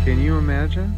Can you imagine,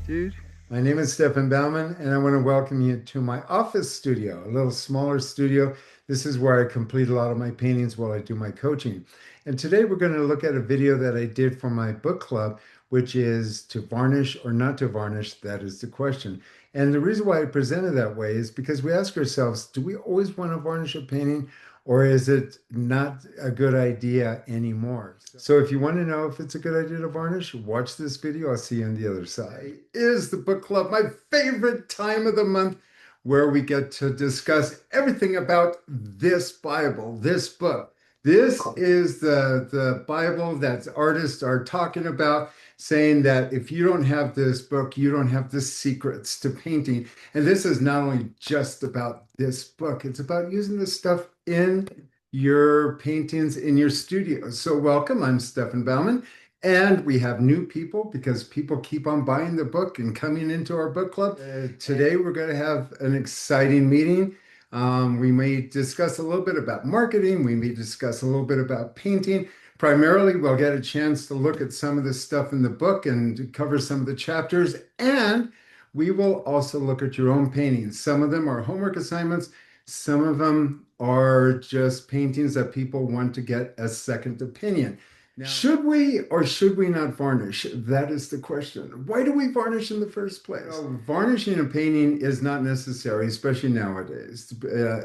dude? My name is Stefan Baumann, and I want to welcome you to my office studio, a little smaller studio. This is where I complete a lot of my paintings while I do my coaching. And today we're going to look at a video that I did for my book club, which is to varnish or not to varnish. That is the question. And the reason why I present it that way is because we ask ourselves, do we always want to varnish a painting? Or is it not a good idea anymore? So if you want to know if it's a good idea to varnish, watch this video. I'll see you on the other side. Is the book club my favorite time of the month where we get to discuss everything about this Bible, this book. This is the Bible that artists are talking about, saying that if you don't have this book, you don't have the secrets to painting. And this is not only just about this book, it's about using this stuff in your paintings in your studio. So welcome, I'm Stefan Baumann, and we have new people because people keep on buying the book and coming into our book club. Today we're going to have an exciting meeting. We may discuss a little bit about marketing. We may discuss a little bit about painting. Primarily, we'll get a chance to look at some of the stuff in the book and cover some of the chapters. And we will also look at your own paintings. Some of them are homework assignments. Some of them are just paintings that people want to get a second opinion. Now, should we or should we not varnish? That is the question. Why do we varnish in the first place? Well, varnishing a painting is not necessary, especially nowadays.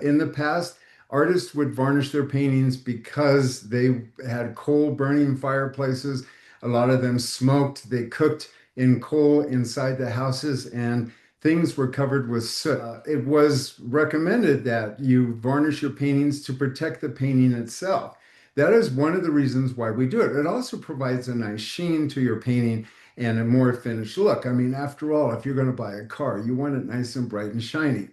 In the past, artists would varnish their paintings because they had coal burning fireplaces. A lot of them smoked. They cooked in coal inside the houses, and things were covered with soot. It was recommended that you varnish your paintings to protect the painting itself. That is one of the reasons why we do it. It also provides a nice sheen to your painting and a more finished look. I mean, after all, if you're going to buy a car, you want it nice and bright and shiny.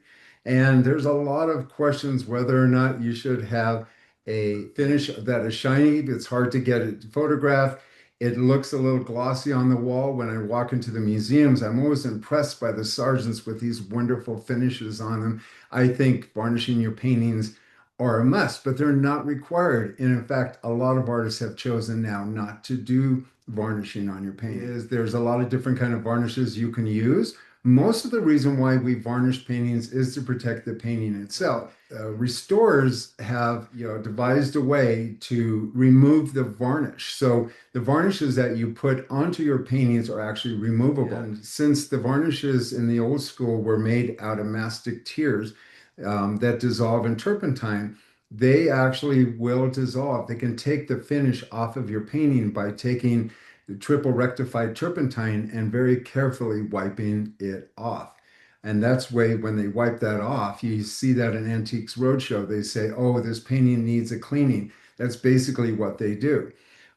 And there's a lot of questions whether or not you should have a finish that is shiny. It's hard to get it photographed. It looks a little glossy on the wall. When I walk into the museums, I'm always impressed by the sergeants with these wonderful finishes on them. I think varnishing your paintings are a must, but they're not required. And in fact, a lot of artists have chosen now not to do varnishing on your paintings. There's a lot of different kind of varnishes you can use. Most of the reason why we varnish paintings is to protect the painting itself. Restorers have, devised a way to remove the varnish. So the varnishes that you put onto your paintings are actually removable. And since the varnishes in the old school were made out of mastic tears that dissolve in turpentine, they actually will dissolve. They can take the finish off of your painting by taking the triple rectified turpentine and very carefully wiping it off. And that's way when they wipe that off, you see that in Antiques Roadshow, they say, oh, this painting needs a cleaning. That's basically what they do,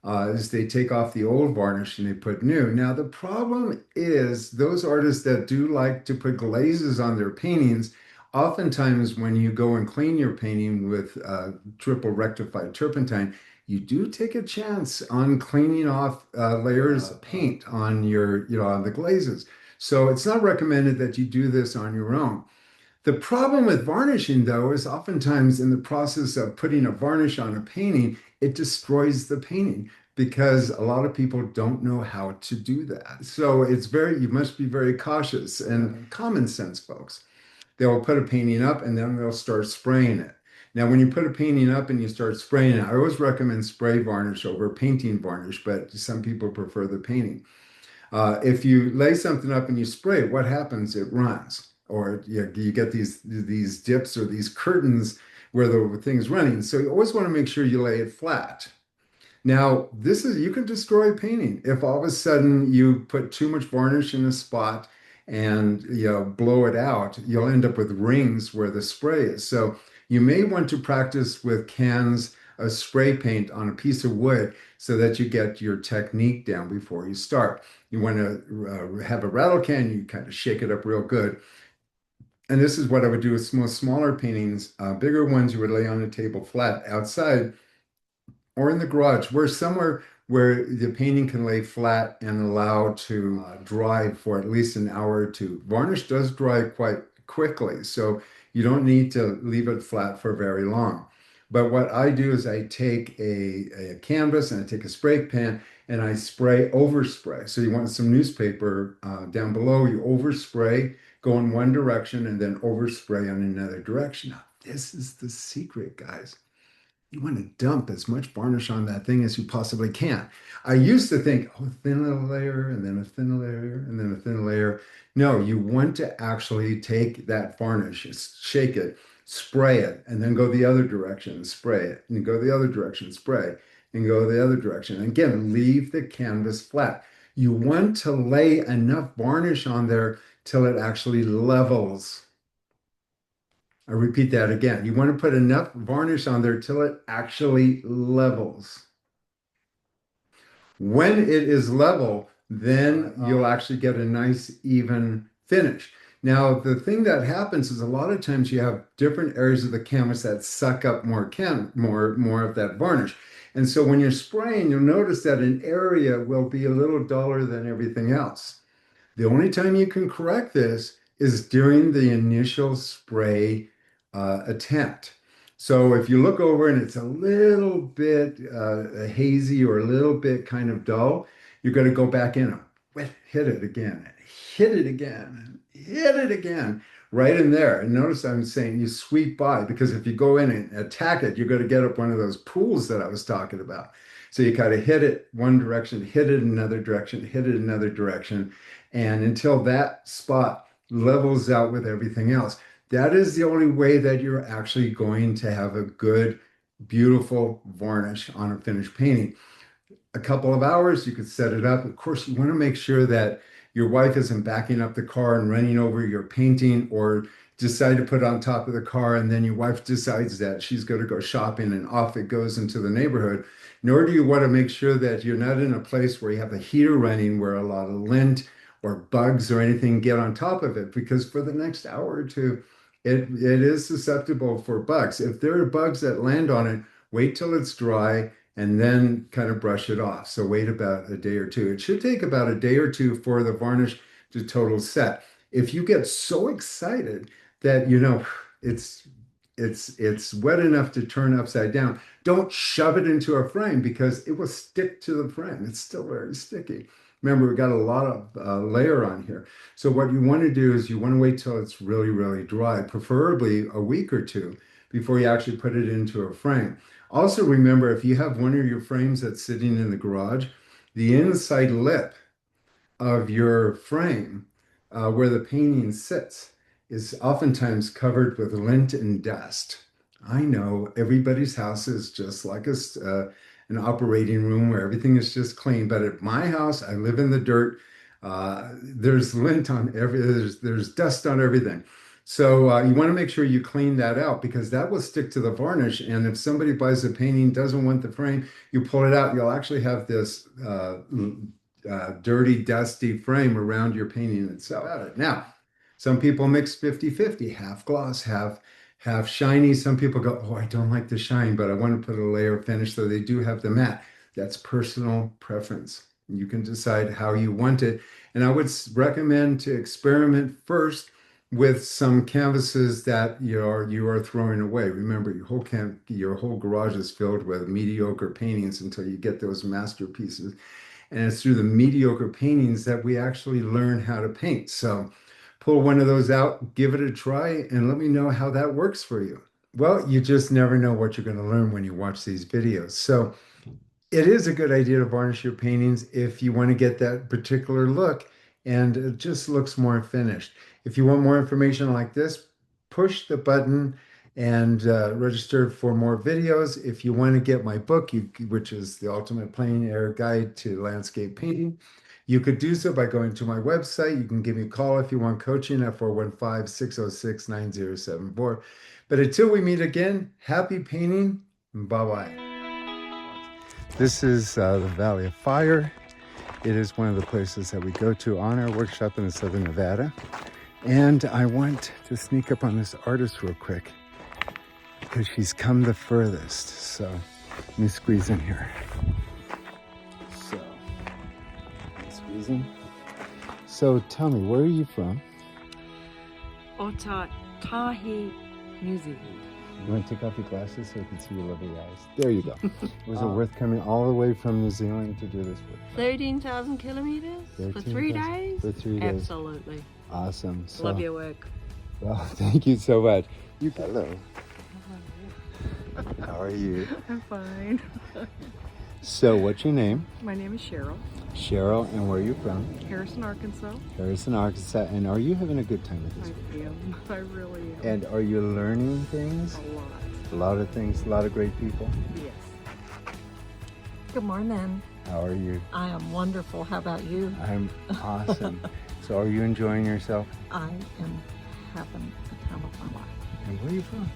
is they take off the old varnish and they put new. Now, the problem is those artists that do like to put glazes on their paintings, oftentimes when you go and clean your painting with triple rectified turpentine, you do take a chance on cleaning off layers of paint on your, on the glazes. So it's not recommended that you do this on your own. The problem with varnishing, though, is oftentimes in the process of putting a varnish on a painting, it destroys the painting because a lot of people don't know how to do that. So you must be very cautious and common sense, folks. They'll put a painting up and then they'll start spraying it. Now, when you put a painting up and you start spraying it, I always recommend spray varnish over painting varnish, but some people prefer the painting. If you lay something up and you spray it, what happens? It runs, or you get these dips or these curtains where the thing's running. So you always want to make sure you lay it flat. Now, you can destroy a painting if all of a sudden you put too much varnish in a spot and blow it out. You'll end up with rings where the spray is. So you may want to practice with cans of spray paint on a piece of wood so that you get your technique down before you start. You want to have a rattle can, you kind of shake it up real good. And this is what I would do with smaller paintings. Bigger ones you would lay on a table flat outside or in the garage, somewhere where the painting can lay flat and allow to dry for at least an hour or two. Varnish does dry quite quickly, so you don't need to leave it flat for very long. But what I do is I take a canvas and I take a spray pen and I spray, overspray. So you want some newspaper down below, you overspray, go in one direction, and then overspray in another direction. Now, this is the secret, guys. You want to dump as much varnish on that thing as you possibly can. I used to think, oh, thin a layer, and then a thin layer, and then a thin layer. No, you want to actually take that varnish, shake it, spray it, and then go the other direction, spray it, and go the other direction, spray, and go the other direction. And again, leave the canvas flat. You want to lay enough varnish on there till it actually levels. I repeat that again. You want to put enough varnish on there till it actually levels. When it is level, then you'll actually get a nice even finish. Now, the thing that happens is a lot of times you have different areas of the canvas that suck up more of that varnish. And so when you're spraying, you'll notice that an area will be a little duller than everything else. The only time you can correct this is during the initial spray attempt. So if you look over and it's a little bit hazy or a little bit kind of dull, you're going to go back in and hit it again, hit it again, hit it again, right in there. And notice I'm saying you sweep by, because if you go in and attack it, you're going to get up one of those pools that I was talking about. So you kind of hit it one direction, hit it another direction, hit it another direction, and until that spot levels out with everything else. That is the only way that you're actually going to have a good, beautiful varnish on a finished painting. A couple of hours, you could set it up. Of course, you want to make sure that your wife isn't backing up the car and running over your painting, or decide to put it on top of the car and then your wife decides that she's going to go shopping and off it goes into the neighborhood. Nor do you want to make sure that you're not in a place where you have a heater running where a lot of lint or bugs or anything get on top of it, because for the next hour or two, it is susceptible for bugs. If there are bugs that land on it, wait till it's dry and then kind of brush it off. So wait about a day or two. It should take about a day or two for the varnish to total set. If you get so excited that it's wet enough to turn upside down, don't shove it into a frame because it will stick to the frame. It's still very sticky. Remember, we got a lot of layer on here. So what you want to do is you want to wait till it's really, really dry, preferably a week or two before you actually put it into a frame. Also remember, if you have one of your frames that's sitting in the garage, the inside lip of your frame, where the painting sits, is oftentimes covered with lint and dust. I know everybody's house is just like an operating room where everything is just clean. But at my house, I live in the dirt. There's lint on there's dust on everything. So you want to make sure you clean that out, because that will stick to the varnish. And if somebody buys a painting, doesn't want the frame, you pull it out, you'll actually have this dirty, dusty frame around your painting itself. Now, some people mix 50-50, half gloss, half shiny. Some people go, oh, I don't like the shine, but I want to put a layer of finish, so they do have the matte. That's personal preference. You can decide how you want it. And I would recommend to experiment first with some canvases that you are throwing away. Remember, your whole garage is filled with mediocre paintings until you get those masterpieces. And it's through the mediocre paintings that we actually learn how to paint. So pull one of those out, give it a try, and let me know how that works for you. Well, you just never know what you're going to learn when you watch these videos. So it is a good idea to varnish your paintings if you want to get that particular look and it just looks more finished. If you want more information like this, push the button and register for more videos. If you want to get my book, which is the Ultimate Plein Air Guide to Landscape Painting, you could do so by going to my website. You can give me a call if you want coaching at 415-606-9074. But until we meet again, happy painting. Bye-bye. This is the Valley of Fire. It is one of the places that we go to on our workshop in Southern Nevada. And I want to sneak up on this artist real quick because she's come the furthest. So let me squeeze in here. So tell me, where are you from? Otautahi, New Zealand. You want to take off your glasses so I can see your lovely eyes? There you go. Was it worth coming all the way from New Zealand to do this work? 13,000 kilometers for 3 days? For 3 days. Absolutely. Awesome. So, Love your work. well, thank you so much. Hello. How are you? I'm fine. So, what's your name? My name is Cheryl, Cheryl, and where are you from? Harrison, Arkansas. Harrison, Arkansas. And are you having a good time with I this? am. I really am. And are you learning things? A lot. A lot of things, a lot of great people. Yes. Good morning. How are you? I am wonderful. How about you? I'm awesome. So, are you enjoying yourself? I am having the time of my life. And where are you from?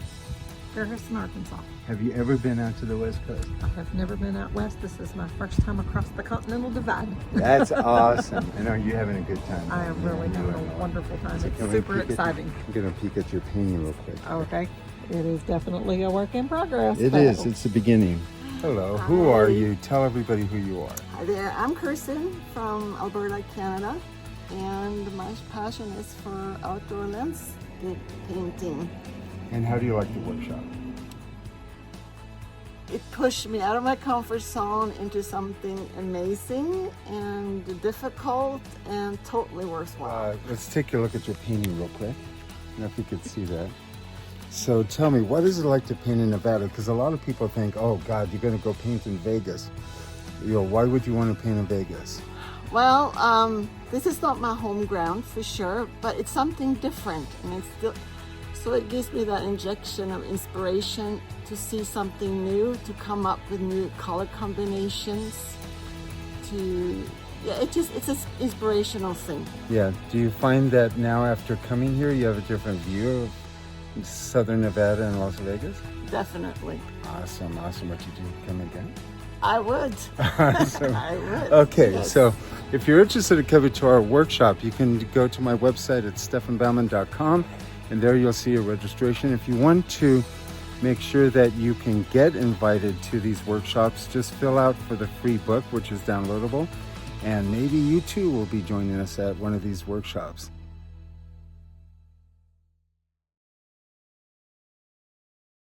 Harrison, Arkansas. Have you ever been out to the West Coast? I have never been out west. This is my first time across the Continental Divide. That's awesome. And are you having a good time? I am really having a wonderful time. It's super exciting. I'm going to peek at your painting real quick. Okay. It is definitely a work in progress. It though. is. It's the beginning. Hello. Who are you? Tell everybody who you are. Hi there, I'm Kirsten from Alberta, Canada, and my passion is for outdoor landscape painting. And how do you like the workshop? It pushed me out of my comfort zone into something amazing and difficult and totally worthwhile. Let's take a look at your painting real quick. I don't know if you could see that. So tell me, what is it like to paint in Nevada? Because a lot of people think, oh God, you're going to go paint in Vegas. You know, why would you want to paint in Vegas? Well, this is not my home ground for sure, but it's something different, and it's still. So it gives me that injection of inspiration to see something new, to come up with new color combinations. It's an inspirational thing. Yeah. Do you find that now after coming here, you have a different view of Southern Nevada and Las Vegas? Definitely. Awesome. Awesome. What you do? Come again? I would. Awesome. I would. Okay, Yes. so if you're interested in coming to our workshop, you can go to my website at stefanbaumann.com, and there you'll see a registration. If you want to make sure that you can get invited to these workshops, just fill out for the free book, which is downloadable, and maybe you too will be joining us at one of these workshops.